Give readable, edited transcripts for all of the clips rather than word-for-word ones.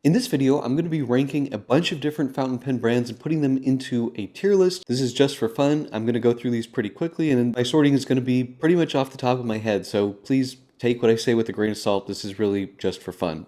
In this video, I'm going to be ranking a bunch of different fountain pen brands and putting them into a tier list. This is just for fun. I'm going to go through these pretty quickly, and my sorting is going to be pretty much off the top of my head, so please take what I say with a grain of salt. This is really just for fun.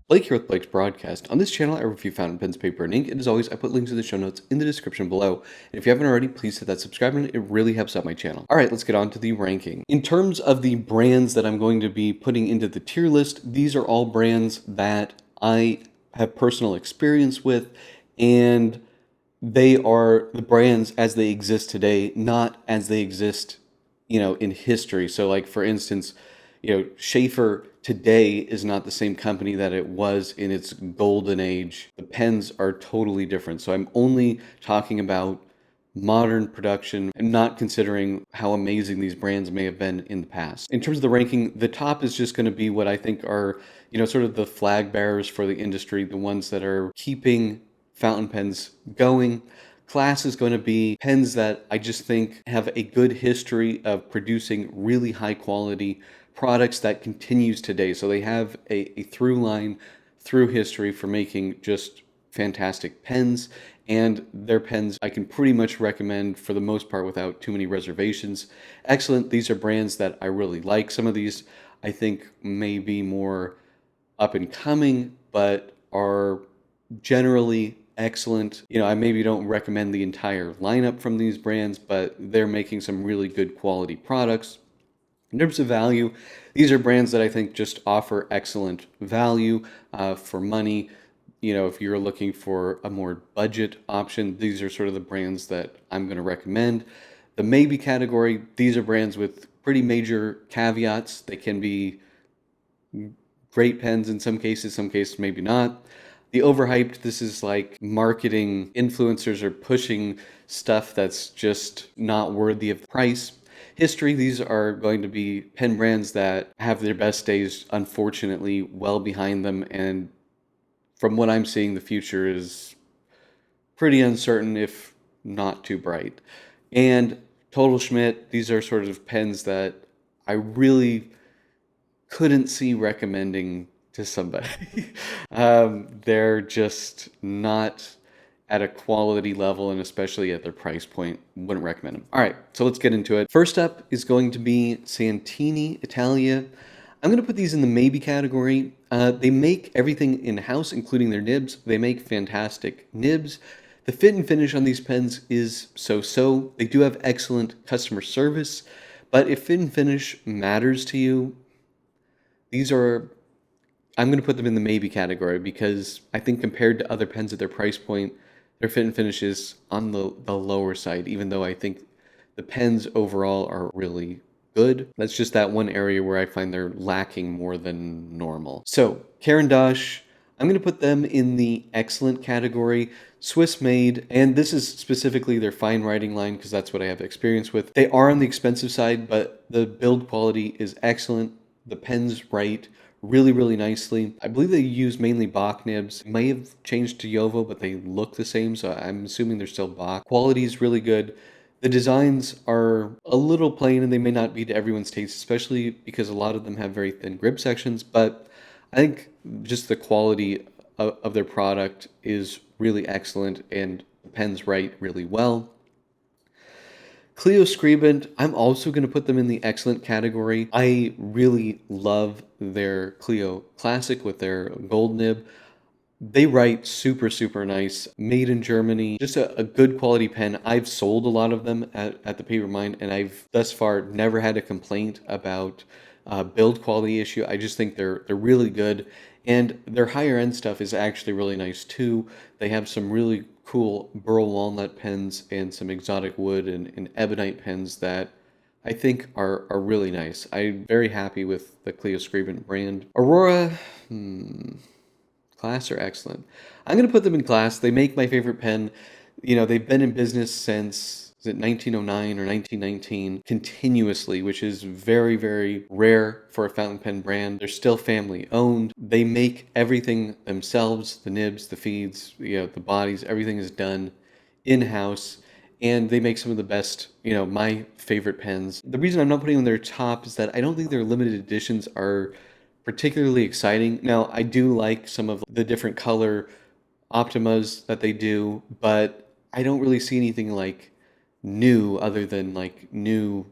Blake here with Blake's Broadcast. On this channel, I review fountain pens, paper, and ink, and as always, I put links in the show notes in the description below. And if you haven't already, please hit that subscribe button. It really helps out my channel. All right, let's get on to the ranking. In terms of the brands that I'm going to be putting into the tier list, these are all brands that I have personal experience with, and they are the brands as they exist today, not as they exist, in history. So like, for instance, Sheaffer today is not the same company that it was in its golden age. The pens are totally different. So I'm only talking about modern production and not considering how amazing these brands may have been in the past. In terms of the ranking, the top is just going to be what I think are, sort of the flag bearers for the industry, the ones that are keeping fountain pens going. Class is going to be pens that I just think have a good history of producing really high quality products that continues today. So they have a through line through history for making just fantastic pens, and their pens I can pretty much recommend for the most part without too many reservations. Excellent. These are brands that I really like. Some of these I think may be more up and coming, but are generally excellent. I maybe don't recommend the entire lineup from these brands, but they're making some really good quality products. In terms of value, these are brands that I think just offer excellent value for money. If you're looking for a more budget option, these are sort of the brands that I'm going to recommend. The maybe category, these are brands with pretty major caveats. They can be great pens in some cases maybe not. The overhyped, this is like marketing influencers are pushing stuff that's just not worthy of the price. History, these are going to be pen brands that have their best days, unfortunately, well behind them. And from what I'm seeing, the future is pretty uncertain, if not too bright. And Total Schmidt, these are sort of pens that I really couldn't see recommending to somebody. They're just not at a quality level, and especially at their price point, wouldn't recommend them. All right, so let's get into it. First up is going to be Santini Italia. I'm going to put these in the maybe category. They make everything in-house, including their nibs. They make fantastic nibs. The fit and finish on these pens is so-so. They do have excellent customer service, but if fit and finish matters to you, I'm going to put them in the maybe category because I think compared to other pens at their price point, their fit and finish is on the lower side, even though I think the pens overall are really good. That's just that one area where I find they're lacking more than normal. So, Caran, I'm going to put them in the excellent category. Swiss made, and this is specifically their fine writing line because that's what I have experience with. They are on the expensive side, but the build quality is excellent. The pens write really, really nicely. I believe they use mainly Bach nibs. May have changed to Jovo, but they look the same, so I'm assuming they're still Bach. Quality is really good. The designs are a little plain, and they may not be to everyone's taste, especially because a lot of them have very thin grip sections, but I think just the quality of their product is really excellent, and the pens write really well. Cleo Skribent, I'm also going to put them in the excellent category. I really love their Cleo Classic with their gold nib. They write super, super nice. Made in Germany. Just a good quality pen. I've sold a lot of them at the Paper Mine, and I've thus far never had a complaint about build quality issue. I just think they're really good. And their higher end stuff is actually really nice too. They have some really cool burl walnut pens and some exotic wood and ebonite pens that I think are really nice. I'm very happy with the Cleo Skribent brand. Aurora, class or excellent. I'm going to put them in class. They make my favorite pen. They've been in business since, is it 1909 or 1919, continuously, which is very, very rare for a fountain pen brand. They're still family owned. They make everything themselves, the nibs, the feeds, the bodies, everything is done in-house. and they make some of the best, my favorite pens. The reason I'm not putting them in their top is that I don't think their limited editions are particularly exciting. Now, I do like some of the different color Optimas that they do, but I don't really see anything like new other than like new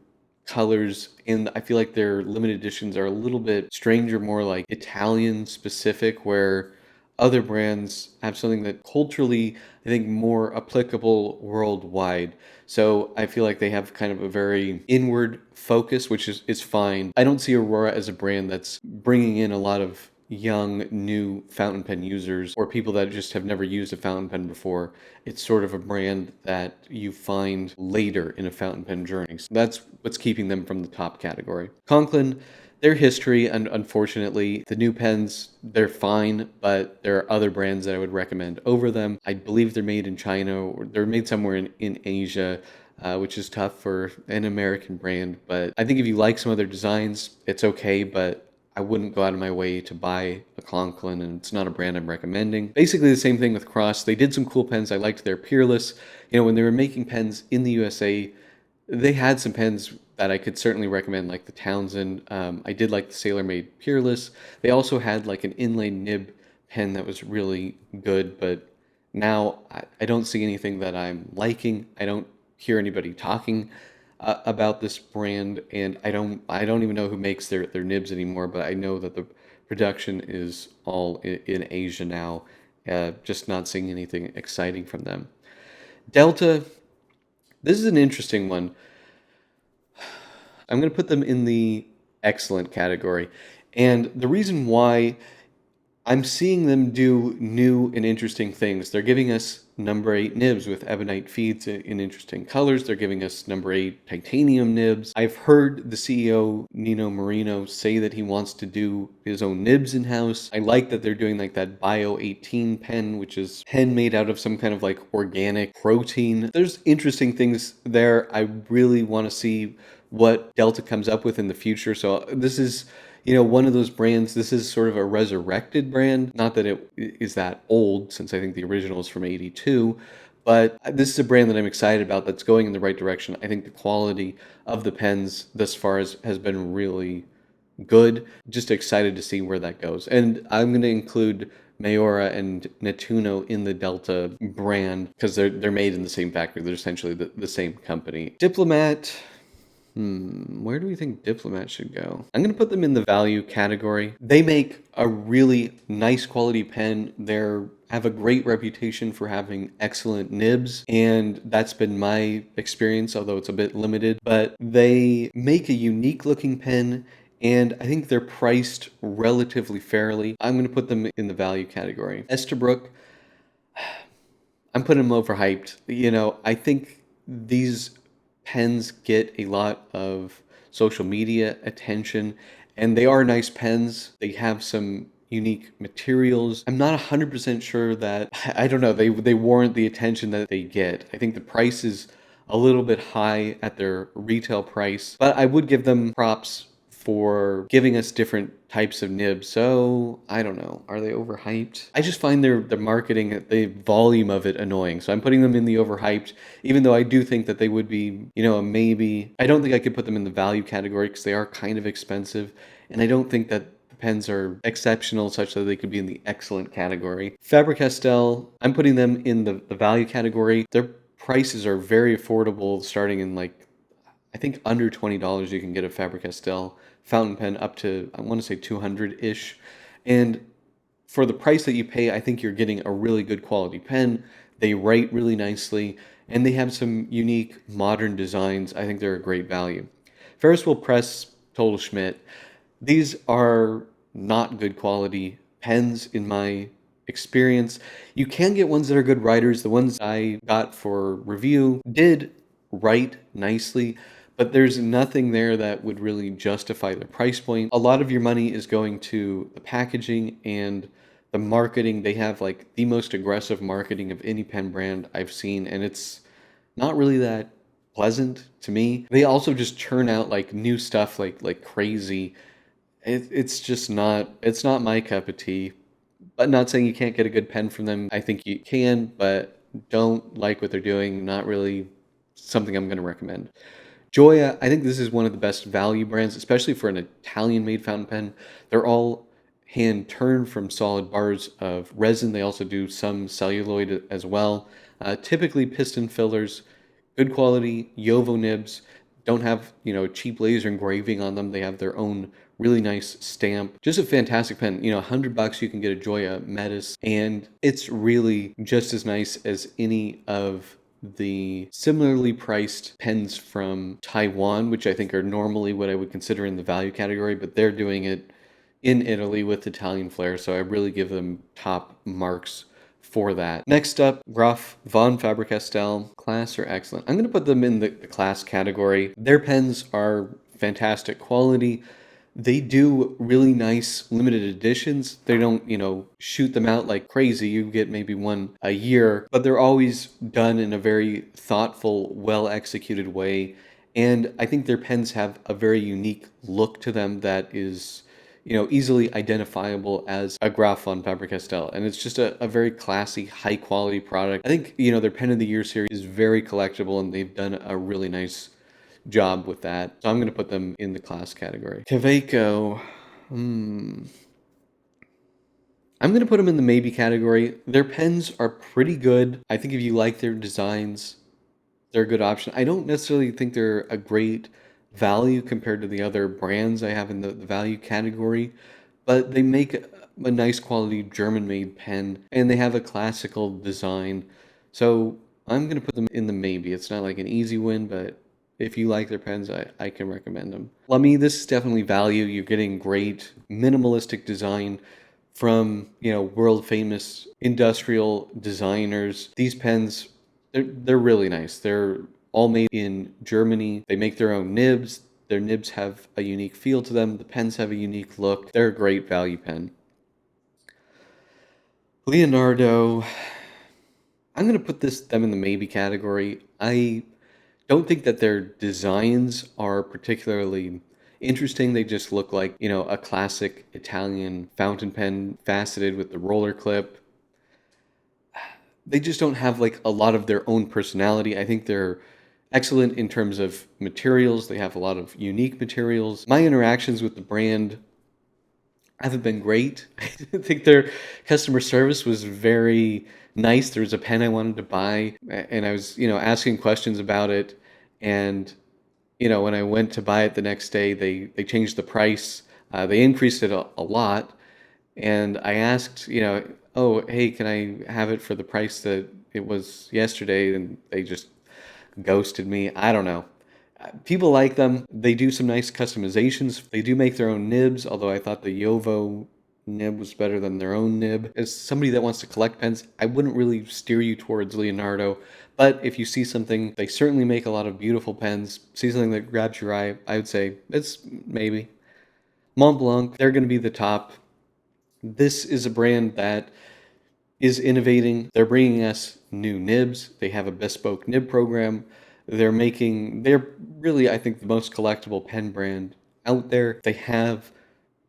colors. And I feel like their limited editions are a little bit stranger, more like Italian specific, where other brands have something that culturally I think more applicable worldwide. So I feel like they have kind of a very inward focus, which is fine. I don't see Aurora as a brand that's bringing in a lot of young new fountain pen users or people that just have never used a fountain pen before. It's sort of a brand that you find later in a fountain pen journey. So that's what's keeping them from the top category. Conklin, their history, and unfortunately, the new pens, they're fine, but there are other brands that I would recommend over them. I believe they're made in China or they're made somewhere in Asia. Which is tough for an American brand, but I think if you like some of their designs, it's okay, but I wouldn't go out of my way to buy a Conklin, and it's not a brand I'm recommending. Basically the same thing with Cross. They did some cool pens. I liked their Peerless. When they were making pens in the USA, they had some pens that I could certainly recommend, like the Townsend. I did like the Sailor-Made Peerless. They also had like an inlay nib pen that was really good, but now I don't see anything that I'm liking. I don't hear anybody talking about this brand, and I don't even know who makes their nibs anymore, but I know that the production is all in Asia now. Just not seeing anything exciting from them. Delta, this is an interesting one. I'm going to put them in the excellent category. And the reason why I'm seeing them do new and interesting things. They're giving us number 8 nibs with ebonite feeds in interesting colors. They're giving us number 8 titanium nibs. I've heard the CEO, Nino Marino, say that he wants to do his own nibs in-house. I like that they're doing like that Bio 18 pen, which is pen made out of some kind of like organic protein. There's interesting things there. I really want to see what Delta comes up with in the future. So this is one of those brands. This is sort of a resurrected brand. Not that it is that old, since I think the original is from 82, but this is a brand that I'm excited about that's going in the right direction. I think the quality of the pens thus far has been really good. Just excited to see where that goes. And I'm going to include Mayora and Nettuno in the Delta brand because they're made in the same factory. They're essentially the same company. Diplomat. Where do we think Diplomat should go? I'm going to put them in the value category. They make a really nice quality pen. They have a great reputation for having excellent nibs, and that's been my experience, although it's a bit limited. But they make a unique looking pen, and I think they're priced relatively fairly. I'm going to put them in the value category. Esterbrook, I'm putting them overhyped. I think these pens get a lot of social media attention, and they are nice pens. They have some unique materials. I'm not 100% sure that, I don't know, they warrant the attention that they get. I think the price is a little bit high at their retail price, but I would give them props for giving us different types of nibs. So I don't know, are they overhyped? I just find their marketing, the volume of it, annoying. So I'm putting them in the overhyped, even though I do think that they would be, a maybe. I don't think I could put them in the value category because they are kind of expensive, and I don't think that the pens are exceptional such that they could be in the excellent category. Faber Castell, I'm putting them in the value category. Their prices are very affordable, starting in like, I think under $20 you can get a Faber Castell fountain pen up to, I want to say 200-ish. And for the price that you pay, I think you're getting a really good quality pen. They write really nicely, and they have some unique modern designs. I think they're a great value. Ferris Wheel Press, Total Schmidt. These are not good quality pens in my experience. You can get ones that are good writers. The ones I got for review did write nicely, but there's nothing there that would really justify the price point. A lot of your money is going to the packaging and the marketing. They have like the most aggressive marketing of any pen brand I've seen, and it's not really that pleasant to me. They also just churn out like new stuff like crazy. It's just not, it's not my cup of tea. But not saying you can't get a good pen from them. I think you can, but don't like what they're doing. Not really something I'm going to recommend. Gioia, I think this is one of the best value brands, especially for an Italian-made fountain pen. They're all hand-turned from solid bars of resin. They also do some celluloid as well. Typically piston fillers, good quality Jovo nibs. Don't have, cheap laser engraving on them. They have their own really nice stamp. Just a fantastic pen. $100 you can get a Gioia Metis, and it's really just as nice as any of the similarly priced pens from Taiwan, which I think are normally what I would consider in the value category, but they're doing it in Italy with Italian flair, so I really give them top marks for that. Next up, Graf von Faber Castell. Class are excellent. I'm going to put them in the class category. Their pens are fantastic quality. They do really nice limited editions. They don't, shoot them out like crazy. You get maybe one a year, but they're always done in a very thoughtful, well-executed way. And I think their pens have a very unique look to them that is, easily identifiable as a Graf von Faber-Castell. And it's just a very classy, high-quality product. I think, their Pen of the Year series is very collectible, and they've done a really nice job with that. So I'm going to put them in the class category. Kaweco, I'm going to put them in the maybe category. Their pens are pretty good. I think if you like their designs, they're a good option. I don't necessarily think they're a great value compared to the other brands I have in the value category, but they make a nice quality German-made pen, and they have a classical design. So I'm going to put them in the maybe. It's not like an easy win, but if you like their pens, I can recommend them. Lamy, this is definitely value. You're getting great minimalistic design from, world famous industrial designers. These pens, they're really nice. They're all made in Germany. They make their own nibs. Their nibs have a unique feel to them. The pens have a unique look. They're a great value pen. Leonardo, I'm going to put them in the maybe category. I don't think that their designs are particularly interesting. They just look like, a classic Italian fountain pen, faceted with the roller clip. They just don't have like a lot of their own personality. I think they're excellent in terms of materials. They have a lot of unique materials. My interactions with the brand haven't been great. I think their customer service was very nice. There was a pen I wanted to buy, and I was, asking questions about it. And, when I went to buy it the next day, they changed the price. They increased it a lot. And I asked, oh, hey, can I have it for the price that it was yesterday? And they just ghosted me. I don't know. People like them. They do some nice customizations. They do make their own nibs, although I thought the Jovo nib was better than their own nib. As somebody that wants to collect pens, I wouldn't really steer you towards Leonardo. But if you see something, they certainly make a lot of beautiful pens. See something that grabs your eye, I would say it's maybe. Montblanc, they're going to be the top. This is a brand that is innovating. They're bringing us new nibs. They have a bespoke nib program. They're really, I think, the most collectible pen brand out there. They have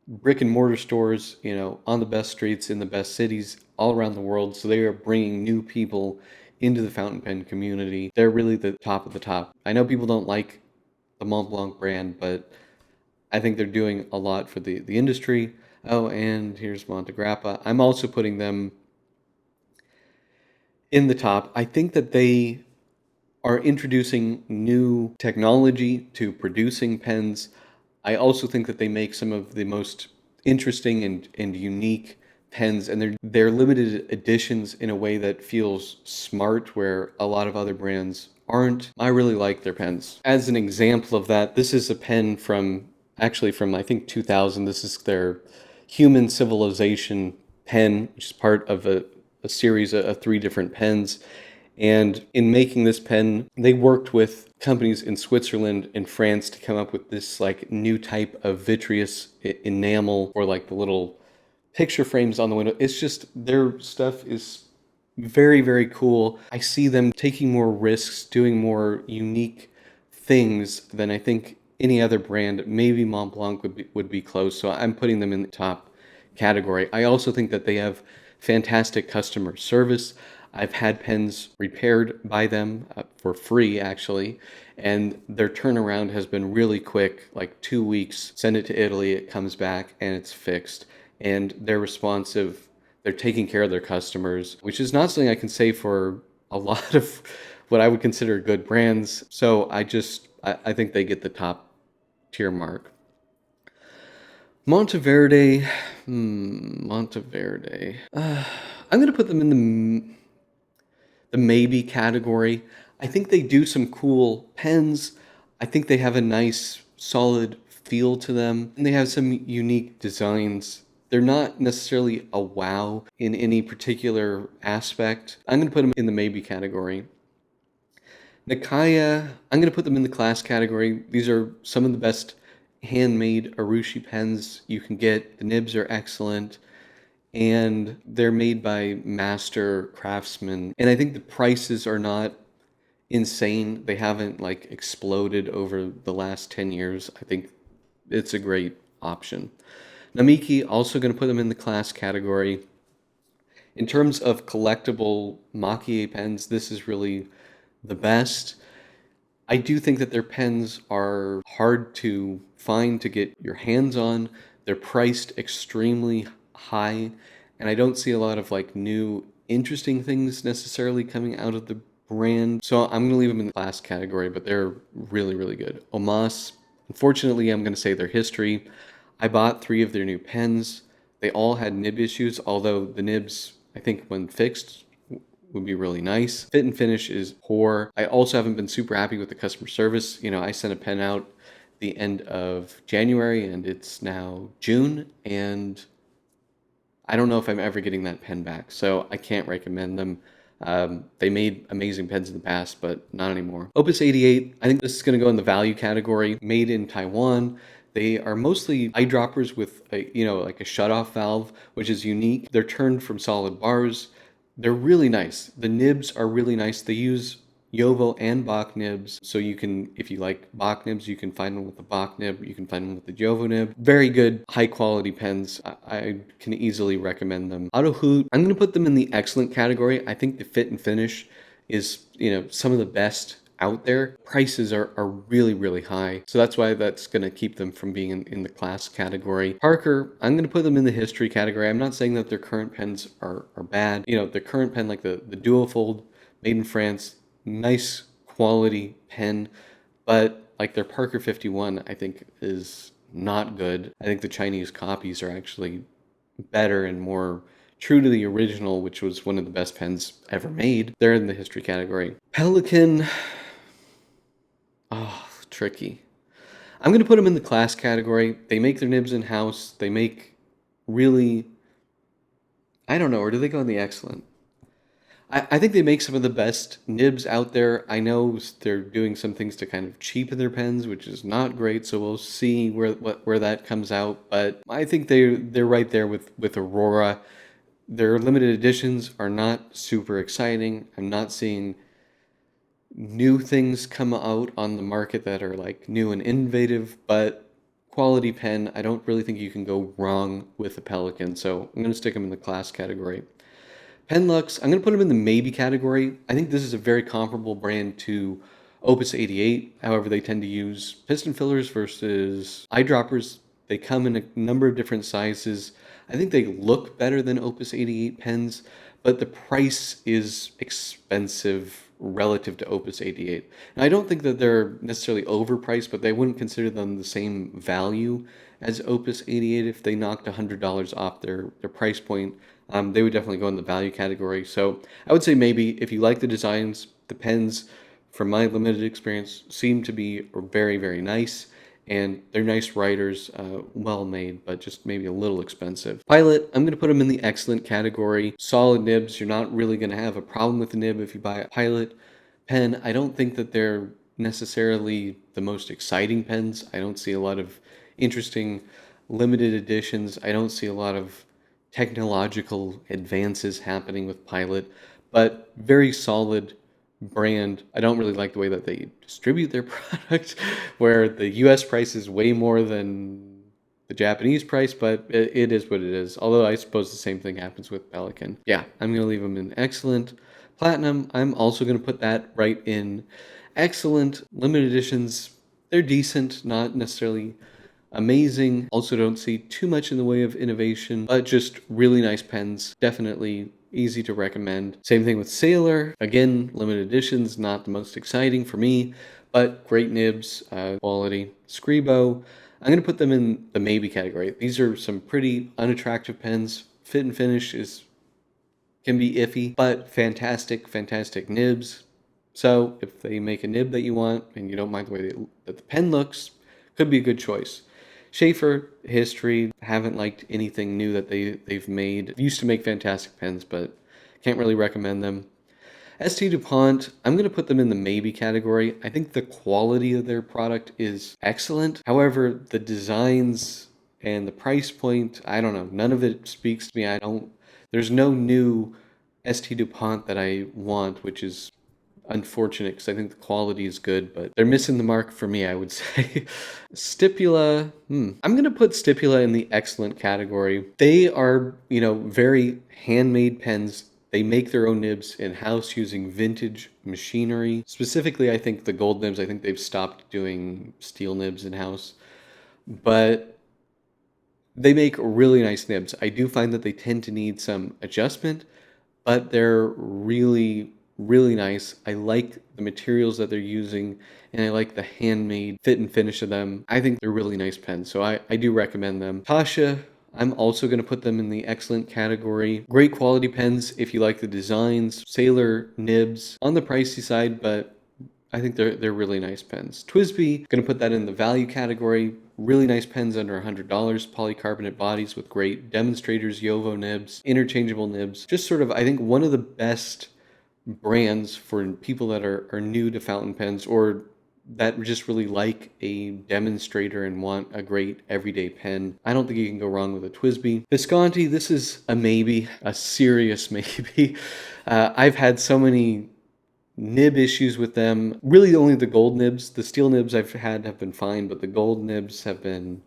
brick and mortar stores, on the best streets in the best cities all around the world. So they are bringing new people into the fountain pen community. They're really the top of the top. I know people don't like the Montblanc brand, but I think they're doing a lot for the industry. Oh, and here's Montegrappa. I'm also putting them in the top. I think that they are introducing new technology to producing pens. I also think that they make some of the most interesting and unique pens, and they're limited editions in a way that feels smart, where a lot of other brands aren't. I really like their pens. As an example of that, this is a pen from I think 2000. This is their Human Civilization pen, which is part of a series of 3 different pens. And in making this pen, they worked with companies in Switzerland and France to come up with this like new type of vitreous enamel, or like the little picture frames on the window. It's just, their stuff is very, very cool. I see them taking more risks, doing more unique things than I think any other brand. Maybe Montblanc would be close, so I'm putting them in the top category. I also think that they have fantastic customer service. I've had pens repaired by them for free, actually, and their turnaround has been really quick, like 2 weeks. Send it to Italy, it comes back, and it's fixed. And they're responsive. They're taking care of their customers, which is not something I can say for a lot of what I would consider good brands. So I think they get the top tier mark. Monteverde, Monteverde. I'm gonna put them in the maybe category. I think they do some cool pens. I think they have a nice, solid feel to them, and they have some unique designs. They're not necessarily a wow in any particular aspect. I'm going to put them in the maybe category. Nakay, I'm going to put them in the class category. These are some of the best handmade urushi pens you can get. The nibs are excellent, and they're made by master craftsmen. And I think the prices are not insane. They haven't like exploded over the last 10 years. I think it's a great option. Namiki, also going to put them in the class category. In terms of collectible Maki pens, this is really the best. I do think that their pens are hard to find to get your hands on. They're priced extremely high, and I don't see a lot of like new interesting things necessarily coming out of the brand. So I'm going to leave them in the class category, but they're really, really good. OMAS, unfortunately, I'm going to say their history. I bought 3 of their new pens. They all had nib issues, although the nibs, I think when fixed, would be really nice. Fit and finish is poor. I also haven't been super happy with the customer service. You know, I sent a pen out the end of January and it's now June, and I don't know if I'm ever getting that pen back, so I can't recommend them. They made amazing pens in the past, but not anymore. Opus 88, I think this is going to go in the value category. Made in Taiwan. They are mostly eyedroppers with like a shutoff valve, which is unique. They're turned from solid bars. They're really nice. The nibs are really nice. They use Jowo and Bach nibs, so you can, if you like Bach nibs, you can find them with the Bach nib, you can find them with the Jowo nib. Very good, high quality pens. I can easily recommend them. Otto Hutt, I'm going to put them in the excellent category. I think the fit and finish is, some of the best out there. Prices are really, really high, so that's why that's going to keep them from being in the class category. Parker, I'm going to put them in the history category. I'm not saying that their current pens are bad. The current pen, like the duofold, made in France, nice quality pen, but like their Parker 51, I think is not good. I think the Chinese copies are actually better and more true to the original, which was one of the best pens ever made. They're in the history category. Pelikan, tricky. I'm going to put them in the class category. They make their nibs in-house. They make really, I don't know, or do they go in the excellent? I think they make some of the best nibs out there. I know they're doing some things to kind of cheapen their pens, which is not great, so we'll see where that comes out. But I think they're right there with Aurora. Their limited editions are not super exciting. I'm not seeing new things come out on the market that are like new and innovative, but quality pen, I don't really think you can go wrong with a Pelikan, so I'm going to stick them in the class category. Penlux, I'm going to put them in the maybe category. I think this is a very comparable brand to Opus 88. However, they tend to use piston fillers versus eyedroppers. They come in a number of different sizes. I think they look better than Opus 88 pens, but the price is expensive relative to Opus 88. And I don't think that they're necessarily overpriced, but they wouldn't consider them the same value as Opus 88 if they knocked $100 off their price point. They would definitely go in the value category. So I would say maybe if you like the designs, the pens, from my limited experience, seem to be very, very nice. And they're nice writers, well made, but just maybe a little expensive. Pilot, I'm going to put them in the excellent category. Solid nibs. You're not really going to have a problem with the nib if you buy a Pilot pen. I don't think that they're necessarily the most exciting pens. I don't see a lot of interesting limited editions. I don't see a lot of technological advances happening with Pilot, but very solid brand. I don't really like the way that they distribute their product, where the US price is way more than the Japanese price, but it is what it is. Although I suppose the same thing happens with Pelikan. Yeah, I'm going to leave them in excellent. Platinum, I'm also going to put that right in excellent. Limited editions, they're decent, not necessarily amazing. Also don't see too much in the way of innovation, but just really nice pens. Definitely easy to recommend. Same thing with Sailor. Again, limited editions, not the most exciting for me, but great nibs, quality. Scribo, I'm going to put them in the maybe category. These are some pretty unattractive pens. Fit and finish can be iffy, but fantastic nibs. So if they make a nib that you want and you don't mind the way that the pen looks, could be a good choice. Sheaffer, history, haven't liked anything new that they've made. Used to make fantastic pens, but can't really recommend them. Dupont, I'm going to put them in the maybe category. I think the quality of their product is excellent. However, the designs and the price point, I don't know. None of it speaks to me. There's no new Dupont that I want, which is unfortunate because I think the quality is good, but they're missing the mark for me, I would say. Stipula, I'm going to put Stipula in the excellent category. They are, very handmade pens. They make their own nibs in-house using vintage machinery. Specifically, I think the gold nibs, I think they've stopped doing steel nibs in-house. But they make really nice nibs. I do find that they tend to need some adjustment, but they're really nice. I like the materials that they're using, and I like the handmade fit and finish of them. I think they're really nice pens, so I do recommend them. Taccia, I'm also going to put them in the excellent category. Great quality pens if you like the designs. Sailor nibs on the pricey side, but I think they're really nice pens. Twsbi, going to put that in the value category. Really nice pens under $100. Polycarbonate bodies with great demonstrators, Yovo nibs, interchangeable nibs. Just sort of, I think, one of the best brands for people that are new to fountain pens or that just really like a demonstrator and want a great everyday pen. I don't think you can go wrong with a Twsbi. Visconti, this is a maybe, a serious maybe. I've had so many nib issues with them. Really only the gold nibs. The steel nibs I've had have been fine, but the gold nibs have been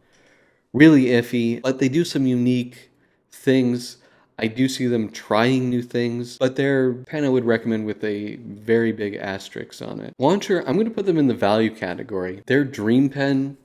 really iffy. But they do some unique things. I do see them trying new things, but they're pen I would recommend with a very big asterisk on it. Wancher, I'm going to put them in the value category. Their dream pen,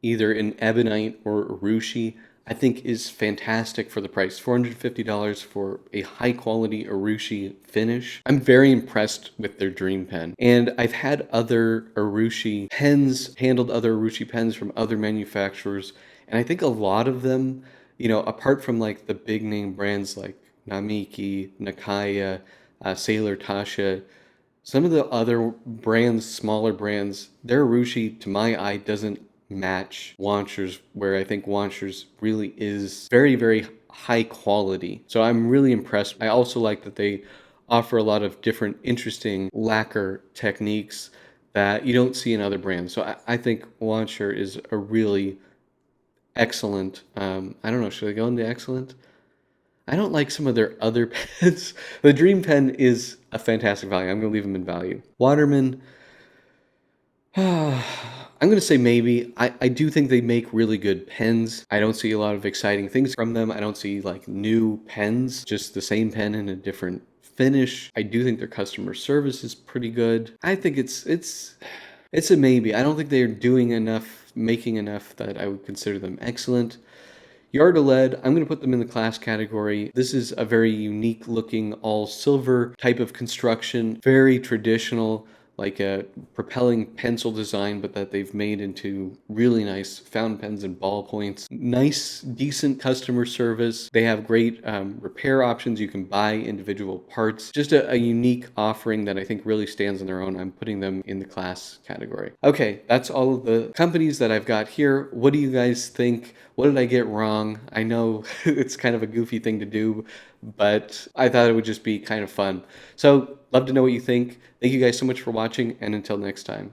either in ebonite or urushi, I think is fantastic for the price. $450 for a high quality urushi finish. I'm very impressed with their dream pen. And I've had other urushi pens, handled other urushi pens from other manufacturers, and I think a lot of them, apart from like the big name brands like Namiki, Nakay, Sailor, Taccia, some of the other brands, smaller brands, their urushi, to my eye, doesn't match Wancher's, where I think Wancher's really is very, very high quality. So I'm really impressed. I also like that they offer a lot of different interesting lacquer techniques that you don't see in other brands. So I think Wancher is a really excellent, I don't know, should I go into excellent? I don't like some of their other pens. The Dream Pen is a fantastic value. I'm going to leave them in value. Waterman, I'm going to say maybe. I do think they make really good pens. I don't see a lot of exciting things from them. I don't see like new pens, just the same pen in a different finish. I do think their customer service is pretty good. I think it's a maybe. I don't think they're doing enough, making enough that I would consider them excellent. Yard of Lead, I'm going to put them in the class category. This is a very unique looking all silver type of construction, very traditional, like a propelling pencil design, but that they've made into really nice fountain pens and ballpoints. Nice, decent customer service. They have great repair options. You can buy individual parts. Just a unique offering that I think really stands on their own. I'm putting them in the class category. Okay, that's all of the companies that I've got here. What do you guys think? What did I get wrong? I know it's kind of a goofy thing to do, but I thought it would just be kind of fun. So, love to know what you think. Thank you guys so much for watching, and until next time.